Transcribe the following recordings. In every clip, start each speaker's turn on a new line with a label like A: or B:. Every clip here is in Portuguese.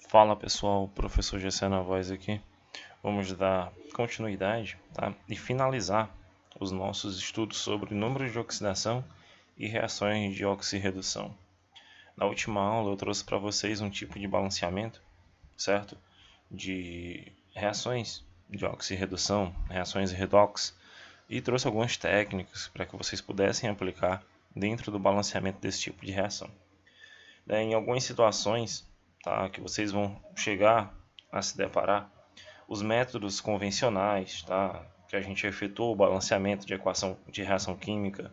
A: Fala pessoal, professor GC na voz aqui. Vamos dar continuidade, tá? E finalizar os nossos estudos sobre números de oxidação e reações de oxirredução. Na última aula eu trouxe para vocês um tipo de balanceamento, certo? De reações de oxirredução, reações redox, e trouxe algumas técnicas para que vocês pudessem aplicar dentro do balanceamento desse tipo de reação. Em algumas situações, tá, que vocês vão chegar a se deparar, os métodos convencionais, tá, que a gente efetuou o balanceamento de equação de reação química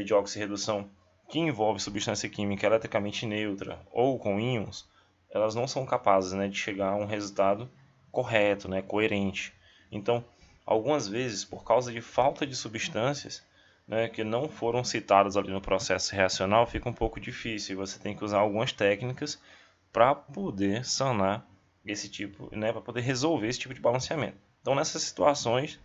A: de oxirredução, que envolve substância química eletricamente neutra ou com íons, elas não são capazes, né, de chegar a um resultado correto, né, coerente. Então, algumas vezes, por causa de falta de substâncias, né, que não foram citadas ali no processo reacional, fica um pouco difícil. E você tem que usar algumas técnicas para poder sanar esse tipo, né, para poder resolver esse tipo de balanceamento. Então, nessas situações,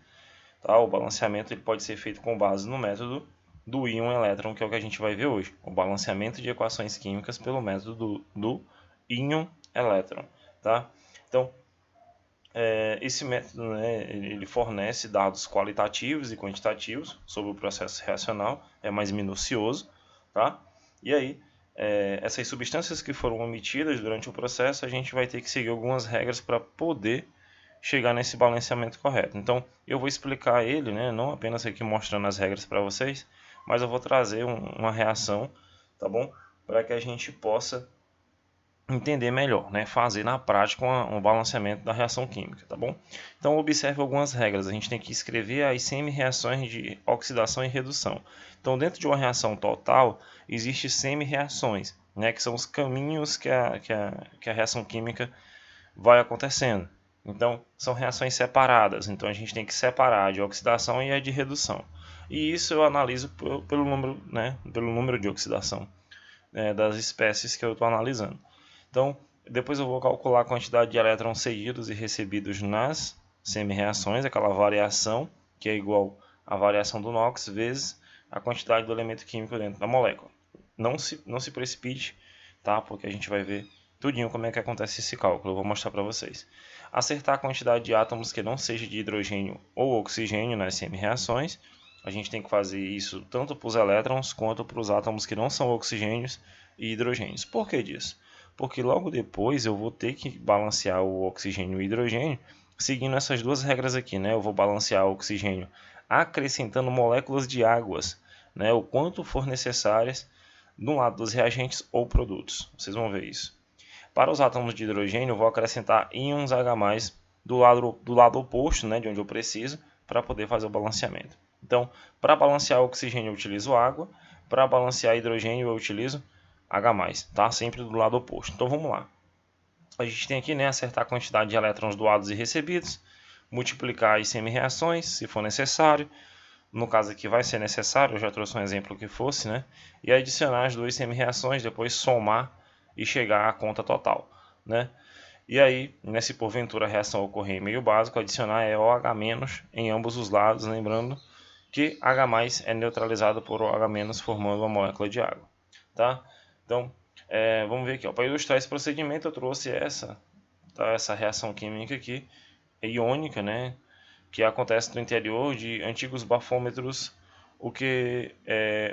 A: tá, o balanceamento ele pode ser feito com base no método do íon-elétron, que é o que a gente vai ver hoje. O balanceamento de equações químicas pelo método do íon-elétron. Tá? Então, esse método, né, ele fornece dados qualitativos e quantitativos sobre o processo reacional, é mais minucioso, tá? E aí, essas substâncias que foram omitidas durante o processo, a gente vai ter que seguir algumas regras para poder chegar nesse balanceamento correto. Então, eu vou explicar ele, né, não apenas aqui mostrando as regras para vocês, mas eu vou trazer uma reação, tá bom? Para que a gente possa entender melhor, né? Fazer na prática um balanceamento da reação química, tá bom? Então observe algumas regras, a gente tem que escrever as semi-reações de oxidação e redução. Então dentro de uma reação total, existem semi-reações, né? Que são os caminhos que a reação química vai acontecendo. Então são reações separadas, então a gente tem que separar a de oxidação e a de redução. E isso eu analiso pelo número, né? Pelo número de oxidação das espécies que eu estou analisando. Então, depois eu vou calcular a quantidade de elétrons cedidos e recebidos nas semi-reações, aquela variação que é igual à variação do NOx vezes a quantidade do elemento químico dentro da molécula. Não se precipite, tá? Porque a gente vai ver tudinho como é que acontece esse cálculo, eu vou mostrar para vocês. Acertar a quantidade de átomos que não seja de hidrogênio ou oxigênio nas semi-reações. A gente tem que fazer isso tanto para os elétrons quanto para os átomos que não são oxigênios e hidrogênios. Por que disso? Porque logo depois eu vou ter que balancear o oxigênio e o hidrogênio seguindo essas duas regras aqui, né? Eu vou balancear o oxigênio acrescentando moléculas de águas, né? O quanto for necessárias no lado dos reagentes ou produtos. Vocês vão ver isso. Para os átomos de hidrogênio, eu vou acrescentar íons H+, do lado oposto, né? De onde eu preciso, para poder fazer o balanceamento. Então, para balancear o oxigênio eu utilizo água, para balancear hidrogênio eu utilizo H+, tá? Sempre do lado oposto. Então vamos lá. A gente tem aqui, né, acertar a quantidade de elétrons doados e recebidos, multiplicar as semi-reações, se for necessário. No caso aqui vai ser necessário, eu já trouxe um exemplo que fosse, né? E adicionar as duas semi-reações, depois somar e chegar à conta total, né? E aí, se porventura a reação ocorrer em meio básico, adicionar OH- em ambos os lados, lembrando que H+ é neutralizado por OH- formando uma molécula de água, tá? Então, vamos ver aqui, para ilustrar esse procedimento eu trouxe essa reação química aqui, iônica, né, que acontece no interior de antigos bafômetros, o que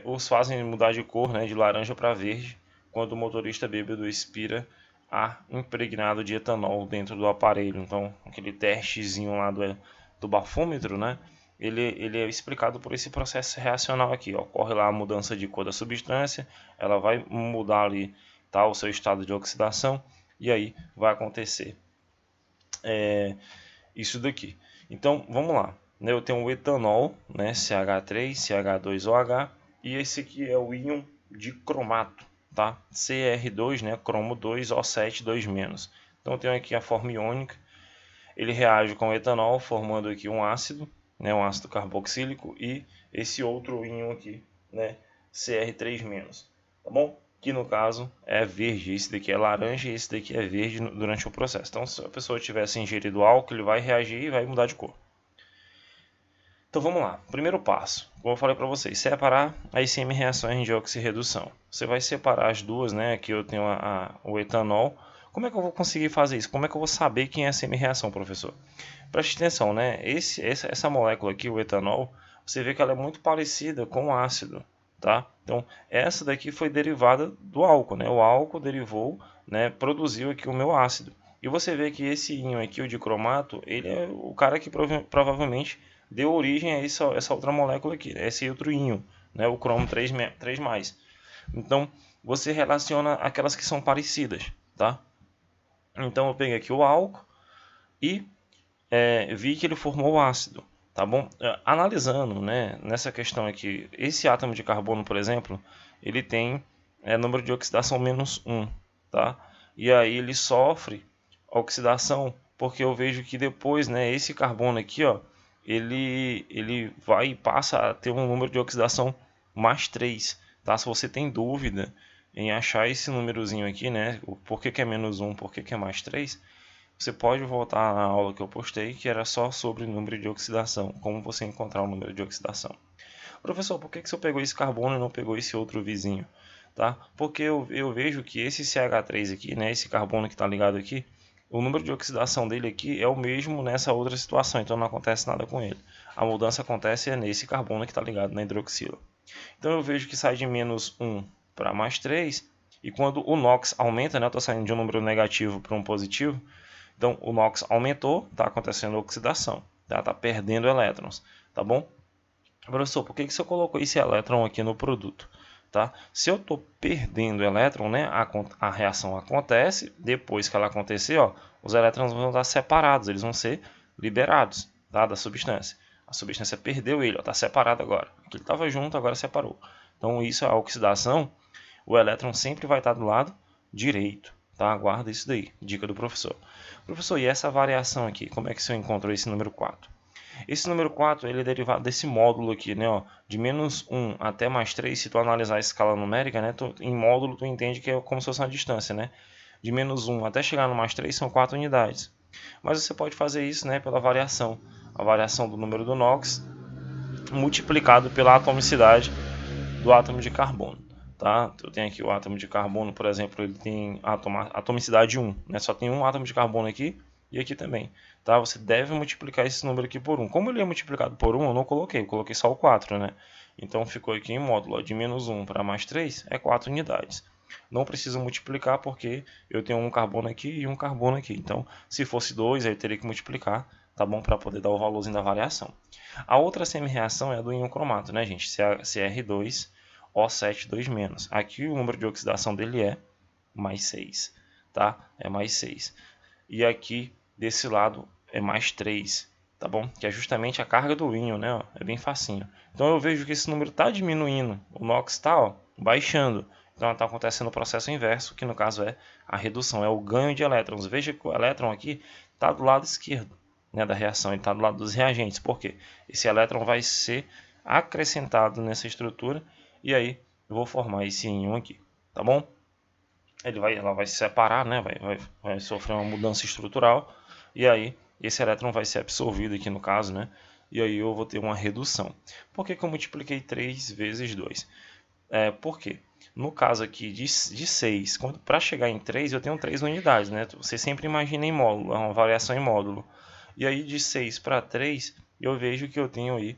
A: os fazem mudar de cor, né, de laranja para verde, quando o motorista bêbado expira ar impregnado de etanol dentro do aparelho. Então, aquele testezinho lá do bafômetro, né, ele é explicado por esse processo reacional aqui. Ocorre lá a mudança de cor da substância, ela vai mudar ali, tá, o seu estado de oxidação, e aí vai acontecer isso daqui. Então, vamos lá. Eu tenho o etanol, né, CH3, CH2OH, e esse aqui é o íon de cromato, tá? Cr2, né, cromo 2, O7, 2-. Então, eu tenho aqui a forma iônica. Ele reage com o etanol, formando aqui um ácido, né, um ácido carboxílico, e esse outro íon aqui, né, Cr3-, tá bom? Que no caso é verde, esse daqui é laranja e esse daqui é verde durante o processo. Então, se a pessoa tivesse ingerido álcool, ele vai reagir e vai mudar de cor. Então vamos lá, primeiro passo, como eu falei para vocês, separar as semi-reações de oxirredução. Você vai separar as duas, né? Aqui eu tenho o etanol Como é que eu vou conseguir fazer isso? Como é que eu vou saber quem é a semi-reação, professor? Preste atenção, né? Essa molécula aqui, o etanol, você vê que ela é muito parecida com o ácido, tá? Então, essa daqui foi derivada do álcool, né? O álcool derivou, né? Produziu aqui o meu ácido. E você vê que esse íon aqui, o dicromato, ele é o cara que provavelmente deu origem a essa outra molécula aqui, esse outro íon, né? O cromo 3+. Então, você relaciona aquelas que são parecidas, tá? Então, eu peguei aqui o álcool e vi que ele formou o ácido, tá bom? Analisando, né, nessa questão aqui, esse átomo de carbono, por exemplo, ele tem número de oxidação -1, tá? E aí ele sofre oxidação, porque eu vejo que depois, né, esse carbono aqui, ó, ele passa a ter um número de oxidação +3, tá? Se você tem dúvida em achar esse númerozinho aqui, né, por que é -1, por que é +3, você pode voltar na aula que eu postei, que era só sobre número de oxidação, como você encontrar o número de oxidação. Professor, por que você pegou esse carbono e não pegou esse outro vizinho? Tá? Porque eu vejo que esse CH3 aqui, né, esse carbono que está ligado aqui, o número de oxidação dele aqui é o mesmo nessa outra situação, então não acontece nada com ele. A mudança acontece nesse carbono que está ligado na hidroxila. Então eu vejo que sai de -1 para +3, e quando o NOx aumenta, né, eu estou saindo de um número negativo para um positivo, então o NOx aumentou, está acontecendo oxidação, tá perdendo elétrons, tá bom? Professor, por que você colocou esse elétron aqui no produto? Tá? Se eu estou perdendo elétron, né, a reação acontece, depois que ela acontecer, ó, os elétrons vão estar separados, eles vão ser liberados, tá, da substância. A substância perdeu ele, está separado agora. Ele estava junto, agora separou. Então isso é a oxidação, o elétron sempre vai estar do lado direito. Tá? Guarda isso daí, dica do professor. Professor, e essa variação aqui, como é que você encontrou esse número 4? Esse número 4 ele é derivado desse módulo aqui, né, ó, de -1 até +3, se tu analisar a escala numérica, né, em módulo tu entende que é como se fosse uma distância, né? De -1 até chegar no +3 são 4 unidades. Mas você pode fazer isso, né, pela variação. A variação do número do NOx multiplicado pela atomicidade do átomo de carbono. Tá? Eu tenho aqui o átomo de carbono, por exemplo, ele tem atomicidade 1, né? Só tem um átomo de carbono aqui e aqui também. Tá? Você deve multiplicar esse número aqui por 1. Como ele é multiplicado por 1, eu não coloquei, eu coloquei só o 4, né? Então ficou aqui em módulo, ó, de -1 para +3 é 4 unidades. Não preciso multiplicar porque eu tenho um carbono aqui e um carbono aqui. Então, se fosse 2, aí eu teria que multiplicar, tá bom? Para poder dar o valorzinho da variação. A outra semi-reação é a do íon cromato, né, gente? Cr2 O7 2-. Aqui o número de oxidação dele é +6, tá? É +6. E aqui, desse lado, é +3, tá bom? Que é justamente a carga do íon, né? Ó, é bem facinho. Então eu vejo que esse número está diminuindo, o NOx está baixando. Então está acontecendo o processo inverso, que no caso é a redução, é o ganho de elétrons. Veja que o elétron aqui está do lado esquerdo, né, da reação, ele está do lado dos reagentes. Por quê? Esse elétron vai ser acrescentado nessa estrutura e aí eu vou formar esse íon aqui, tá bom? Ela vai se separar, né? Vai sofrer uma mudança estrutural e aí esse elétron vai ser absorvido aqui no caso, né? E aí eu vou ter uma redução. Por que eu multipliquei 3 vezes 2? Por quê? No caso aqui de 6, para chegar em 3 eu tenho 3 unidades, né? Você sempre imagina em módulo, é uma variação em módulo. E aí de 6 para 3 eu vejo que eu tenho aí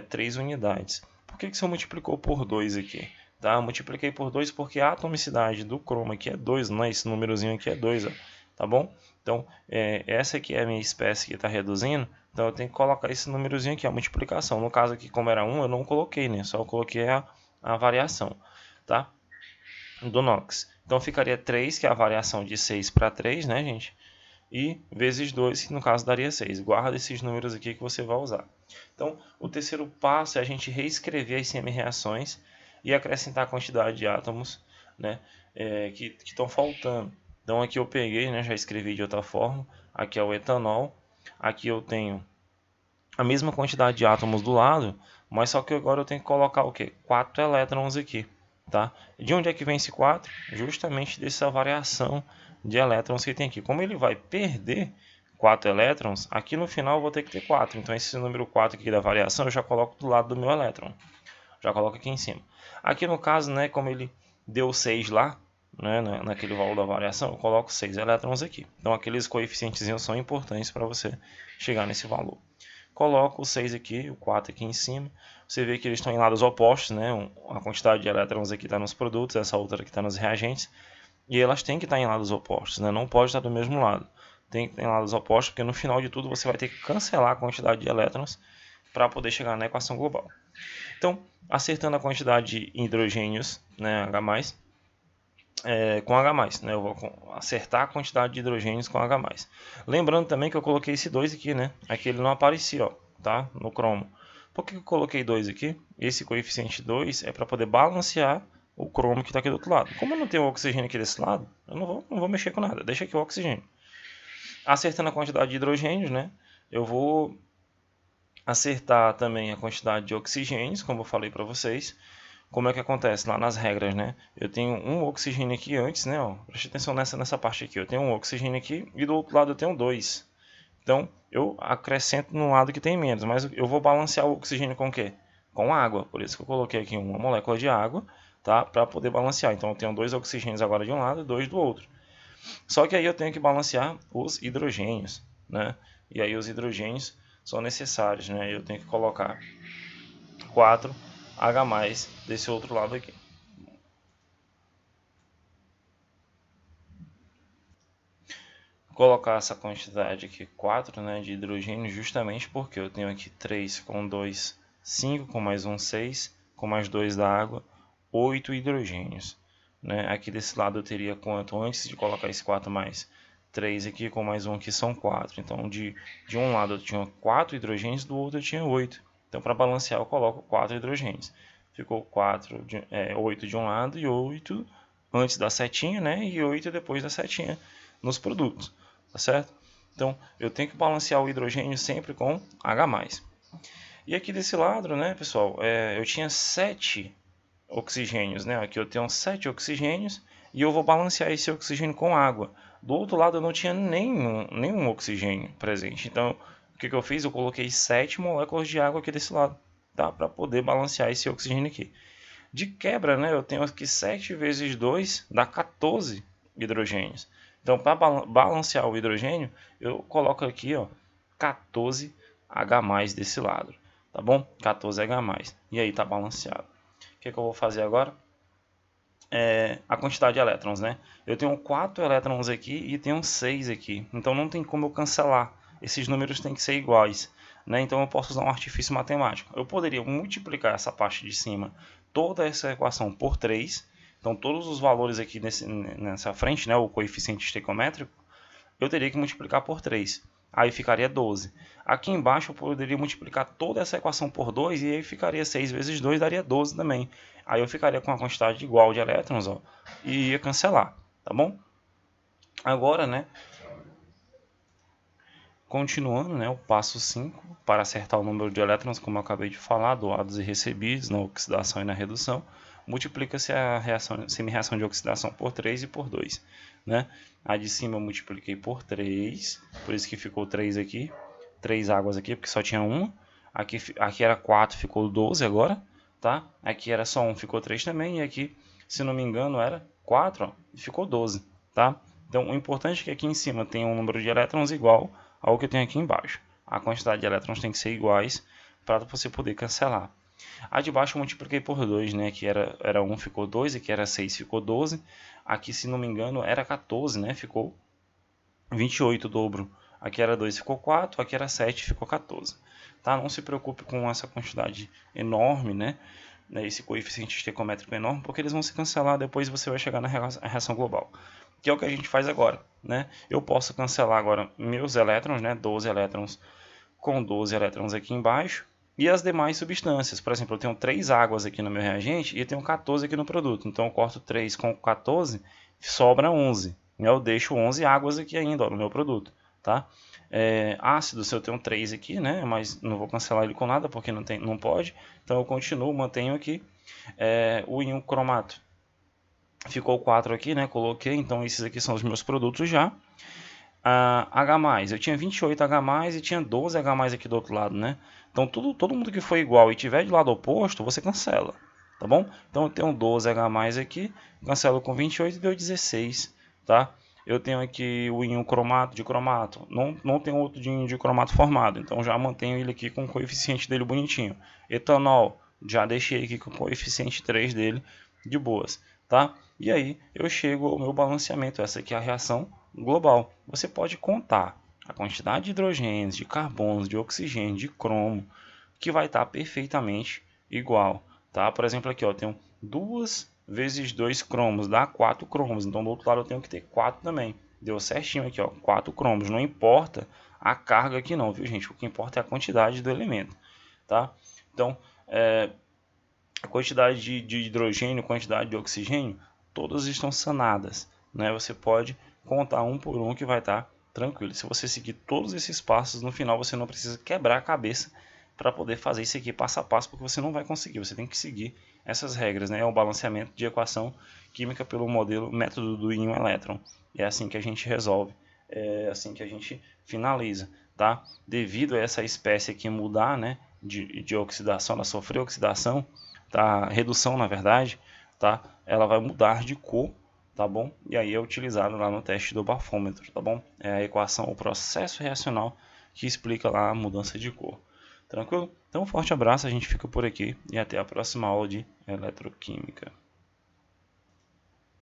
A: 3 unidades. Por que você multiplicou por 2 aqui? Tá? Eu multipliquei por 2 porque a atomicidade do cromo aqui é 2, não é? Esse númerozinho aqui é 2, ó, tá bom? Então, essa aqui é a minha espécie que está reduzindo, então eu tenho que colocar esse númerozinho aqui, a multiplicação. No caso aqui, como era 1, eu não coloquei, né? Só coloquei a variação, tá? Do NOx. Então ficaria 3, que é a variação de 6 para 3, né, gente? E vezes 2, que no caso daria 6. Guarda esses números aqui que você vai usar. Então, o terceiro passo é a gente reescrever as semi-reações e acrescentar a quantidade de átomos, né, que estão faltando. Então aqui eu peguei, né, já escrevi de outra forma. Aqui é o etanol. Aqui eu tenho a mesma quantidade de átomos do lado, mas só que agora eu tenho que colocar o quê? 4 elétrons aqui, tá? De onde é que vem esse 4? Justamente dessa variação de elétrons que tem aqui. Como ele vai perder 4 elétrons, aqui no final eu vou ter que ter 4. Então esse número 4 aqui da variação eu já coloco do lado do meu elétron. Já coloco aqui em cima. Aqui no caso, né, como ele deu 6 lá, né, naquele valor da variação, eu coloco 6 elétrons aqui. Então aqueles coeficientezinhos são importantes para você chegar nesse valor. Coloco o 6 aqui, o 4 aqui em cima. Você vê que eles estão em lados opostos, né? A quantidade de elétrons aqui está nos produtos, essa outra aqui está nos reagentes. E elas têm que estar em lados opostos, né? Não pode estar do mesmo lado. Tem que estar em lados opostos, porque no final de tudo você vai ter que cancelar a quantidade de elétrons para poder chegar na equação global. Então, acertando a quantidade de hidrogênios, né, H+, com H+, né? Eu vou acertar a quantidade de hidrogênios com H+. Lembrando também que eu coloquei esse 2 aqui, né? Aqui ele não aparecia, ó, tá? No cromo. Por que eu coloquei 2 aqui? Esse coeficiente 2 é para poder balancear o cromo que está aqui do outro lado. Como eu não tenho o oxigênio aqui desse lado, eu não vou mexer com nada. Deixa aqui o oxigênio. Acertando a quantidade de hidrogênios, né? Eu vou acertar também a quantidade de oxigênios, como eu falei para vocês. Como é que acontece lá nas regras, né? Eu tenho um oxigênio aqui antes, né? Ó, preste atenção nessa parte aqui. Eu tenho um oxigênio aqui e do outro lado eu tenho 2. Então, eu acrescento no lado que tem menos, mas eu vou balancear o oxigênio com o quê? Com água. Por isso que eu coloquei aqui uma molécula de água, tá? Para poder balancear. Então, eu tenho 2 oxigênios agora de um lado e 2 do outro. Só que aí eu tenho que balancear os hidrogênios, né? E aí os hidrogênios são necessários, né? Eu tenho que colocar 4 H+ desse outro lado aqui. Vou colocar essa quantidade aqui, 4, né, de hidrogênio, justamente porque eu tenho aqui 3 com 2, 5 com mais 1, 6, com mais 2 da água, 8 hidrogênios. Né? Aqui desse lado eu teria quanto? Antes de colocar esse 4 mais 3 aqui, com mais 1 aqui são 4. Então de um lado eu tinha 4 hidrogênios, do outro eu tinha 8. Então para balancear eu coloco 4 hidrogênios. Ficou 8 de um lado e 8 antes da setinha, né? E 8 depois da setinha nos produtos, tá certo? Então eu tenho que balancear o hidrogênio sempre com H+. E aqui desse lado, né, pessoal, eu tinha 7 oxigênios, né? Aqui eu tenho 7 oxigênios e eu vou balancear esse oxigênio com água. Do outro lado eu não tinha nenhum oxigênio presente. Então, o que eu fiz? Eu coloquei 7 moléculas de água aqui desse lado, tá? Para poder balancear esse oxigênio aqui. De quebra, né, eu tenho aqui 7 vezes 2 dá 14 hidrogênios. Então, para balancear o hidrogênio, eu coloco aqui, ó, 14H+ desse lado, tá bom? 14H+. E aí tá balanceado. O que eu vou fazer agora? A quantidade de elétrons, né? Eu tenho 4 elétrons aqui e tenho 6 aqui. Então não tem como eu cancelar. Esses números têm que ser iguais, né? Então eu posso usar um artifício matemático. Eu poderia multiplicar essa parte de cima, toda essa equação por 3. Então todos os valores aqui nessa frente, né, o coeficiente estequiométrico, eu teria que multiplicar por 3. Aí ficaria 12. Aqui embaixo eu poderia multiplicar toda essa equação por 2 e aí ficaria 6 vezes 2 daria 12 também. Aí eu ficaria com a quantidade igual de elétrons, ó, e ia cancelar, tá bom? Agora, né, continuando, né, o passo 5, para acertar o número de elétrons, como eu acabei de falar, doados e recebidos na oxidação e na redução, multiplica-se a semi-reação de oxidação por 3 e por 2. Né? A de cima eu multipliquei por 3, por isso que ficou 3 aqui, 3 águas aqui, porque só tinha uma. Aqui era 4, ficou 12 agora. Tá? Aqui era só 1, ficou 3 também. E aqui, se não me engano, era 4, ó, e ficou 12. Tá? Então, o importante é que aqui em cima tem um número de elétrons igual ao que tem aqui embaixo. A quantidade de elétrons tem que ser iguais para você poder cancelar. A de baixo eu multipliquei por 2, né? Aqui era 1, ficou 2, aqui era 6, ficou 12. Aqui, se não me engano, era 14, né? Ficou 28 o dobro. Aqui era 2, ficou 4, aqui era 7, ficou 14. Tá? Não se preocupe com essa quantidade enorme, né? Esse coeficiente estequiométrico enorme, porque eles vão se cancelar, depois você vai chegar na reação global. Que é o que a gente faz agora, né? Eu posso cancelar agora meus elétrons, né? 12 elétrons com 12 elétrons aqui embaixo. E as demais substâncias, por exemplo, eu tenho 3 águas aqui no meu reagente e tenho 14 aqui no produto. Então eu corto 3 com 14, sobra 11. Eu deixo 11 águas aqui ainda, ó, no meu produto. Tá? Ácido, se eu tenho 3 aqui, né? Mas não vou cancelar ele com nada porque não pode. Então eu continuo, mantenho aqui. O íon cromato. Ficou 4 aqui, né? Coloquei, então esses aqui são os meus produtos já. H+, eu tinha 28 H+, e tinha 12 H+ aqui do outro lado, né? Então todo mundo que for igual e tiver de lado oposto, você cancela, tá bom? Então eu tenho 12H mais aqui, cancelo com 28 e deu 16, tá? Eu tenho aqui o íon cromato de cromato, não tem outro íon de cromato formado, então já mantenho ele aqui com o coeficiente dele bonitinho. Etanol, já deixei aqui com o coeficiente 3 dele de boas, tá? E aí eu chego ao meu balanceamento, essa aqui é a reação global. Você pode contar a quantidade de hidrogênios, de carbonos, de oxigênio, de cromo, que vai estar perfeitamente igual, tá? Por exemplo, aqui ó, eu tenho 2 vezes 2 cromos, dá 4 cromos, então do outro lado eu tenho que ter 4 também. Deu certinho aqui, ó, 4 cromos, não importa a carga aqui não, viu gente? O que importa é a quantidade do elemento, tá? Então, a quantidade de hidrogênio, quantidade de oxigênio, todas estão sanadas, né? Você pode contar um por um que vai estar tranquilo. Se você seguir todos esses passos, no final você não precisa quebrar a cabeça para poder fazer isso aqui passo a passo, porque você não vai conseguir. Você tem que seguir essas regras, né? É um balanceamento de equação química pelo método do íon-elétron. É assim que a gente resolve, é assim que a gente finaliza, tá? Devido a essa espécie aqui mudar, né, de oxidação, ela sofreu oxidação, tá? Redução, na verdade, tá? Ela vai mudar de cor, tá bom? E aí é utilizado lá no teste do bafômetro, tá bom? É a equação, o processo reacional que explica lá a mudança de cor. Tranquilo? Então, um forte abraço, a gente fica por aqui e até a próxima aula de eletroquímica.